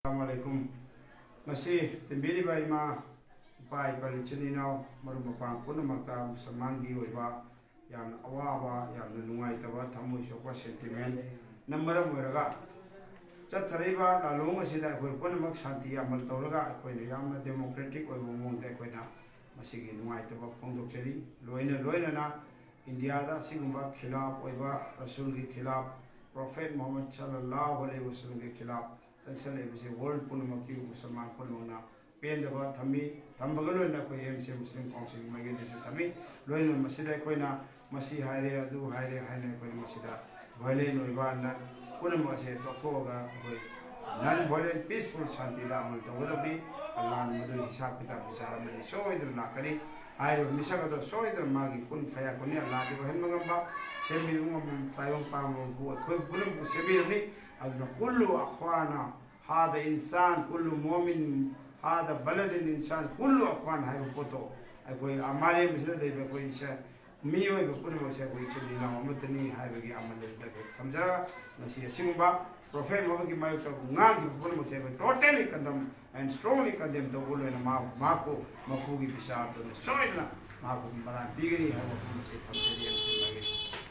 Assalamualaikum. Masih tembiri ba ima ipa ipalichini now marumapang puno magta samangi oiba yang awa yang nanungai taba thamu sokwa sentiment namaram oiraga chathariba lalong asida koi puno mag shanti amal tawraga koi ne yamna democratic oiba mongda koi na masigi nungai taba phongdokchari loina na India da sigumba khilaf oiba rasul ki khilaf Prophet Muhammad sallallahu alaihi wasallam ki khilaf sanction lebisi world punamaki musulman punamana pendaba thami thambagalo na ko MC Muslim Council magi de thami loina masida koina masi haire adu haire haine ko masida bhale noiba na punama se tokhoga ko non violent peaceful shanti da amal to godabi Allah madu hisab kitab bichara mani soidra nakani haire misaga do soidra magi kun faya kuni Allah di hen magamba sembi ngom tayong pamu ko punam sembi ni أدنى كل أخوانا هذا إنسان كل مؤمن هذا بلد الإنسان كل أخوان هاي بقطو أقول أمالي مثل ده بقول إيش ميوي بقول ما إيش أقول إيش دينا ومتني هاي بقي عمل ده خمسة نسيه سيمبا Prophet Muhammad की मायू तो नागी बकुल मुझे बे totally condemn and strongly condemn तो बोलो ना माँ को मकू की विचार तो ने सोच ना माँ को बना बिगड़ी है वो मुझे थमसे दिया मुझे लगे